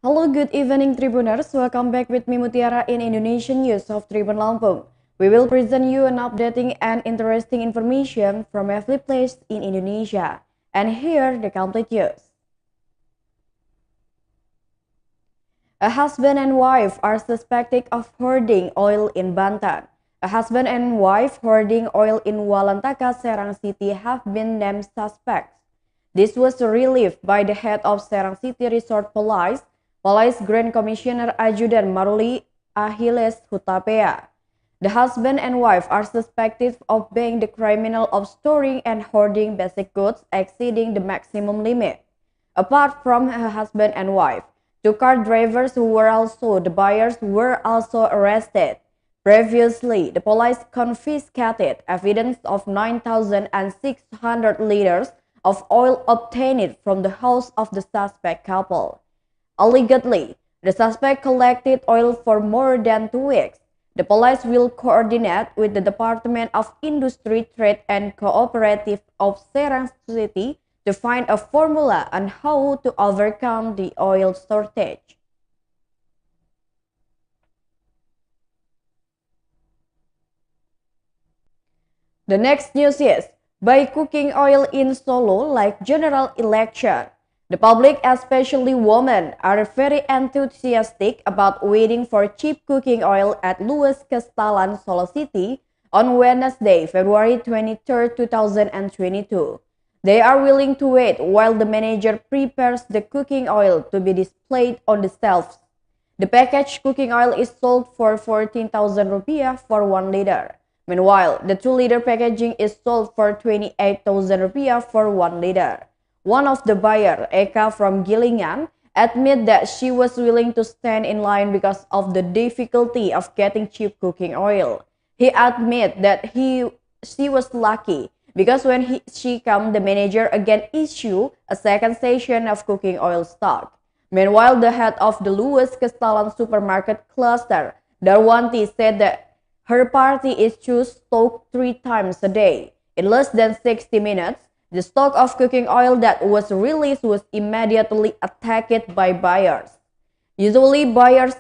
Hello, good evening, Tribuners. Welcome back with me, Mutiara, in Indonesian News of Tribun Lampung. We will present you an updating and interesting information from every place in Indonesia. And here, the complete news. A husband and wife are suspected of hoarding oil in Banten. A husband and wife hoarding oil in Walantaka, Serang City have been named suspects. This was relieved by the head of Serang City Resort Police Grand Commissioner Adjutant Maruli, Ahiles, Hutapea. The husband and wife are suspected of being the criminal of storing and hoarding basic goods exceeding the maximum limit. Apart from her husband and wife, two car drivers who were also the buyers were also arrested. Previously, the police confiscated evidence of 9,600 liters of oil obtained from the house of the suspect couple. Allegedly, the suspect collected oil for more than 2 weeks. The police will coordinate with the Department of Industry, Trade and Cooperative of Serang City to find a formula on how to overcome the oil shortage. The next news is, buy cooking oil in Solo like general election. The public, especially women, are very enthusiastic about waiting for cheap cooking oil at Luwes Kestalan, Solo City on Wednesday, February 23, 2022. They are willing to wait while the manager prepares the cooking oil to be displayed on the shelves. The packaged cooking oil is sold for 14,000 rupiah for 1 liter. Meanwhile, the 2-liter packaging is sold for 28,000 rupiah for 1 liter. One of the buyers, Eka from Gilingan, admitted that she was willing to stand in line because of the difficulty of getting cheap cooking oil. He admitted that she was lucky because when she came, the manager again issued a second station of cooking oil stock. Meanwhile, the head of the Luwes Kestalan supermarket cluster, Darwanti, said that her party is to stock 3 times a day. In less than 60 minutes, the stock of cooking oil that was released was immediately attacked by buyers. Usually buyers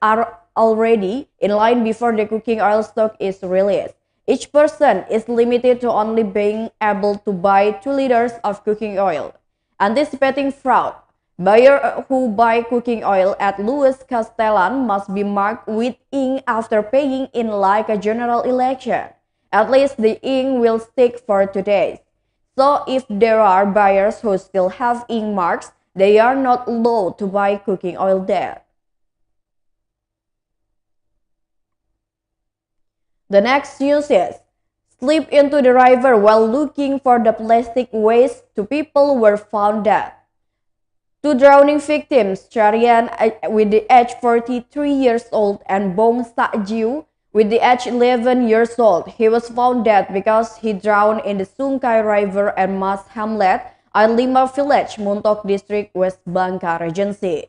are already in line before the cooking oil stock is released. Each person is limited to only being able to buy 2 liters of cooking oil. Anticipating fraud, buyers who buy cooking oil at Luwes Kestalan must be marked with ink after paying in like a general election. At least the ink will stick for 2 days. So if there are buyers who still have ink marks, they are not allowed to buy cooking oil there. The next news is, slip into the river while looking for the plastic waste. 2 people were found dead. 2 drowning victims, Syahrian with the age 43 years old and Bong Sak Jiuw with the age 11 years old. He was found dead because he drowned in the Sungkai River AirMas Hamlet, AirLimau Village, Muntok District, West Bangka Regency.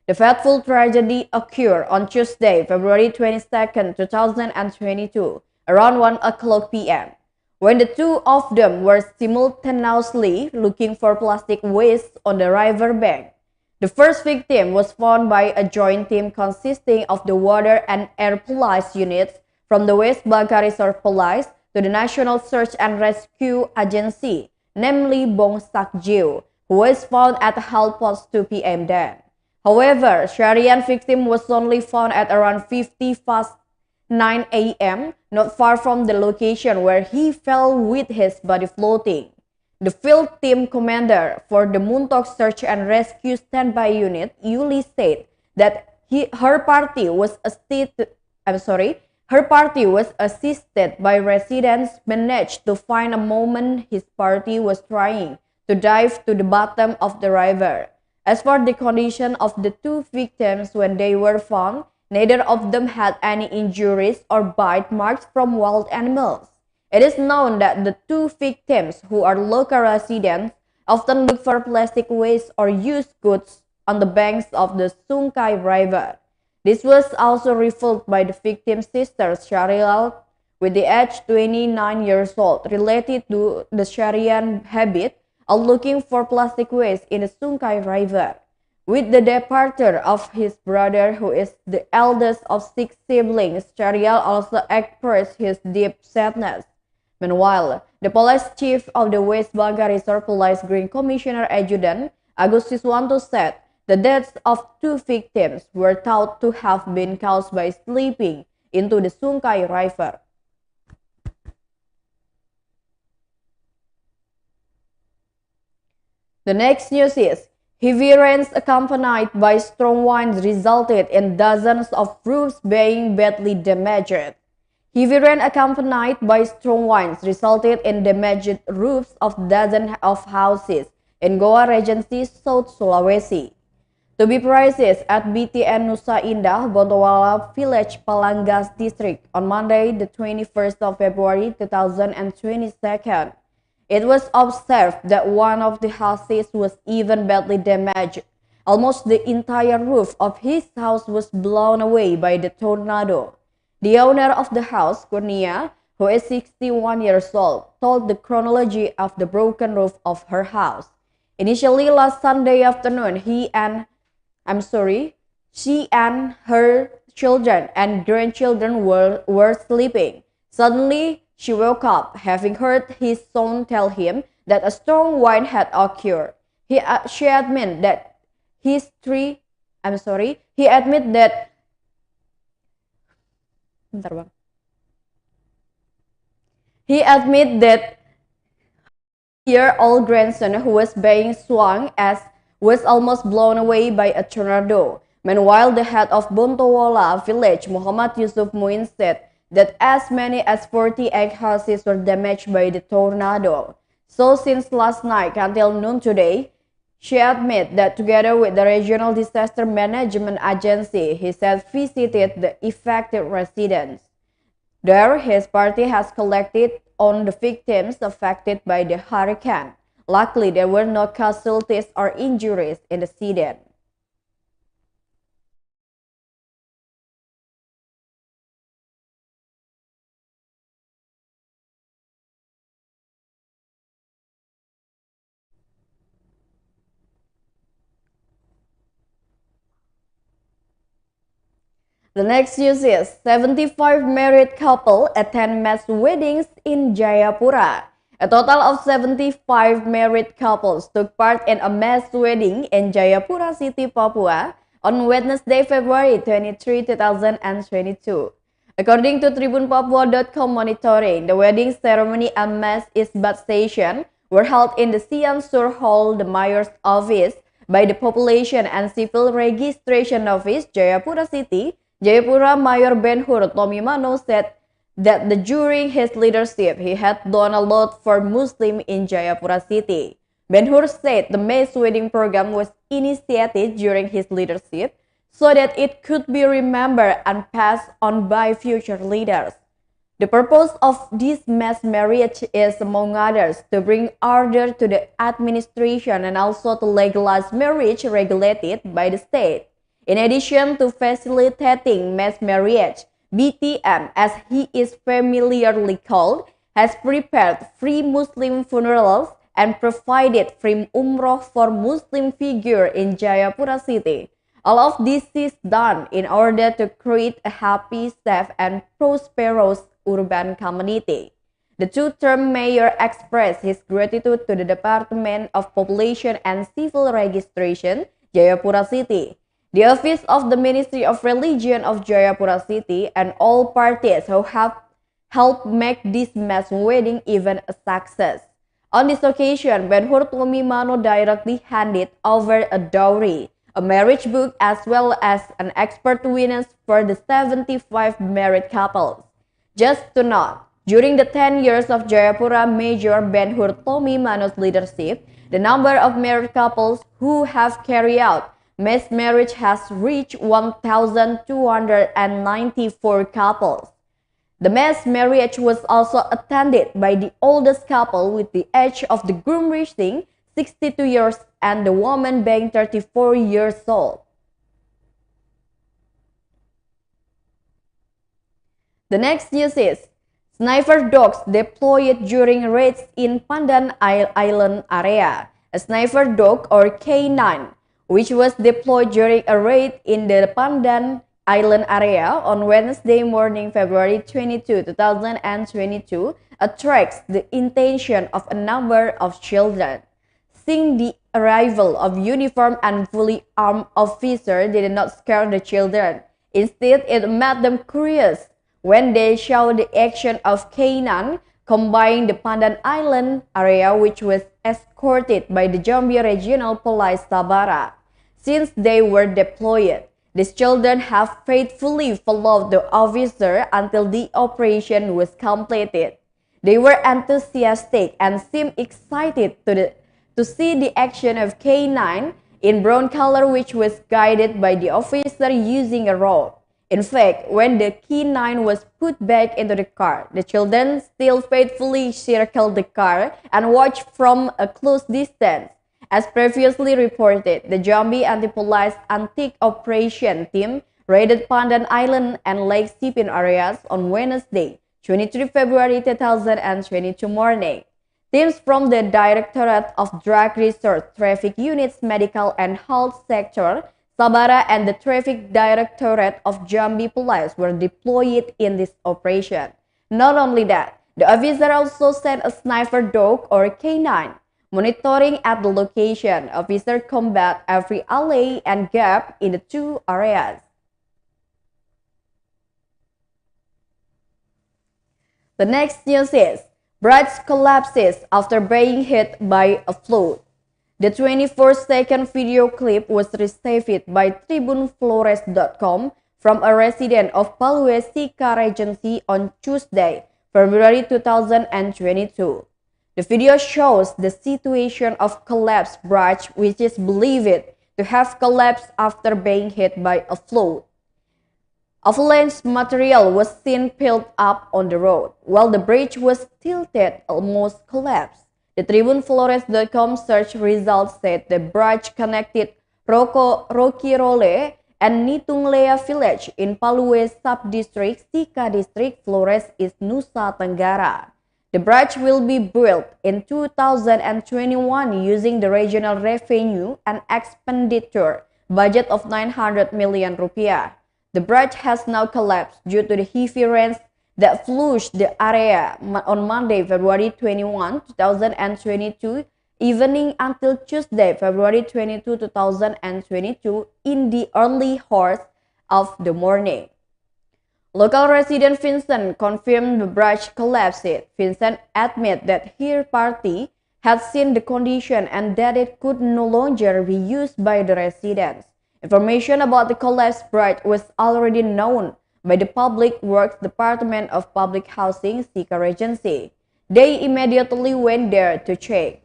The fateful tragedy occurred on Tuesday, February 22, 2022, around 1 o'clock p.m. when the 2 of them were simultaneously looking for plastic waste on the river bank. The first victim was found by a joint team consisting of the water and air police units from the West Bangka Reserve Police to the National Search and Rescue Agency, namely Bong Sak Jiuw, who was found at 2:30 p.m. then. However, Syahrian victim was only found at around 9 a.m., not far from the location where he fell with his body floating. The field team commander for the Muntok Search and Rescue Standby Unit, Yuli, said that her party was assisted by residents managed to find a moment his party was trying to dive to the bottom of the river. As for the condition of the 2 victims when they were found, neither of them had any injuries or bite marks from wild animals. It is known that the 2 victims, who are local residents, often look for plastic waste or used goods on the banks of the Sungkai River. This was also revealed by the victim's sister, Syahrian, with the age 29 years old, related to the Syahrian habit are looking for plastic waste in the Sungkai River. With the departure of his brother, who is the eldest of 6 siblings, Syahrian also expressed his deep sadness. Meanwhile, the police chief of the West Bangka Reserve Police Green Commissioner Adjutant, Agustus Wanto, said the deaths of 2 victims were thought to have been caused by slipping into the Sungkai River. The next news is heavy rains accompanied by strong winds resulted in dozens of roofs being badly damaged. Heavy rain accompanied by strong winds resulted in damaged roofs of dozens of houses in Bangka Regency, South Sulawesi. To be precise, at BTN Nusa Indah, AirLimau Village, Luwes District on Monday, the 21st of February 2022. It was observed that one of the houses was even badly damaged. Almost the entire roof of his house was blown away by the tornado. The owner of the house, Kurnia, who is 61 years old, told the chronology of the broken roof of her house. Initially, last Sunday afternoon, she and her children and grandchildren were sleeping. Suddenly, she woke up, having heard his son tell him that a strong wind had occurred. She admitted that He admitted that year-old grandson who was being swung as was almost blown away by a tornado. Meanwhile, the head of Muntok Village, Muhammad Yusuf Muin, said that as many as 48 houses were damaged by the tornado. So since last night until noon today, she admitted that together with the Regional Disaster Management Agency, he has visited the affected residents. There, his party has collected on the victims affected by the hurricane. Luckily, there were no casualties or injuries in the incident. The next news is 75 married couple attend mass weddings in Jayapura. A total of 75 married couples took part in a mass wedding in Jayapura City, Papua on Wednesday, February 23, 2022. According to TribunPapua.com monitoring, the wedding ceremony and mass isbat session were held in the Sian Sur Hall, the mayor's office, by the Population and Civil Registration Office, Jayapura City. Jayapura Mayor Ben-Hur Tommy Mano said that during his leadership, he had done a lot for Muslims in Jayapura City. Ben-Hur said the mass wedding program was initiated during his leadership so that it could be remembered and passed on by future leaders. The purpose of this mass marriage is, among others, to bring order to the administration and also to legalize marriage regulated by the state. In addition to facilitating mass marriage, BTM, as he is familiarly called, has prepared free Muslim funerals and provided free umroh for Muslim figures in Jayapura City. All of this is done in order to create a happy, safe, and prosperous urban community. The two-term mayor expressed his gratitude to the Department of Population and Civil Registration, Jayapura City, the Office of the Ministry of Religion of Jayapura City, and all parties who have helped make this mass wedding event a success. On this occasion, Ben-Hur Tommy Mano directly handed over a dowry, a marriage book, as well as an expert witness for the 75 married couples. Just to note, during the 10 years of Jayapura Mayor Ben-Hur Tommy Mano's leadership, the number of married couples who have carried out mass marriage has reached 1,294 couples. The mass marriage was also attended by the oldest couple, with the age of the groom reaching 62 years and the woman being 34 years old. The next news is Sniper dogs deployed during raids in Pandan Island area. A sniper dog or K9, which was deployed during a raid in the Pandan Island area on Wednesday morning, February 22, 2022, attracts the attention of a number of children. Seeing the arrival of uniformed and fully armed officers did not scare the children. Instead, it made them curious when they saw the action of K9 combined the Pandan Island area, which was escorted by the Jambi Regional Police Sabara. Since they were deployed, these children have faithfully followed the officer until the operation was completed. They were enthusiastic and seemed excited to see the action of K9 in brown color, which was guided by the officer using a rope. In fact, when the K9 was put back into the car, the children still faithfully circled the car and watched from a close distance. As previously reported, the Jambi Anti-Police Antique Operation Team raided Pandan Island and Lake Sipin areas on Wednesday, 23 February 2022 morning. Teams from the Directorate of Drug Research, Traffic Units, Medical and Health Sector, Sabara, and the Traffic Directorate of Jambi Police were deployed in this operation. Not only that, the officer also sent a sniper dog or K9, monitoring at the location. Officer combat every alley and gap in the two areas. The next news is, bridge collapses after being hit by a flood. The 24-second video clip was received by TribunFlores.com from a resident of Luwes Regency on Tuesday, February 2022. The video shows the situation of collapsed bridge, which is believed to have collapsed after being hit by a flood. Avalanche material was seen piled up on the road, while the bridge was tilted, almost collapsed. The TribunFlores.com search results said the bridge connected Rokirole and Nitunglea Village in Luwes Sub-District, Sika District, Flores East, Nusa Tenggara. The bridge will be built in 2021 using the regional revenue and expenditure budget of 900 million rupiah. The bridge has now collapsed due to the heavy rains that flushed the area on Monday, February 21, 2022, evening until Tuesday, February 22, 2022, in the early hours of the morning. Local resident Vincent confirmed the bridge collapsed. Vincent admitted that his party had seen the condition and that it could no longer be used by the residents. Information about the collapsed bridge was already known by the Public Works Department of Public Housing, Sungkai Regency. They immediately went there to check.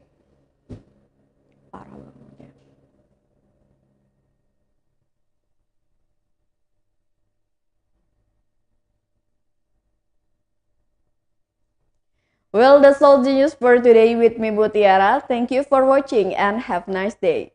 Well, that's all the news for today with me, Bu Tiara. Thank you for watching and have a nice day.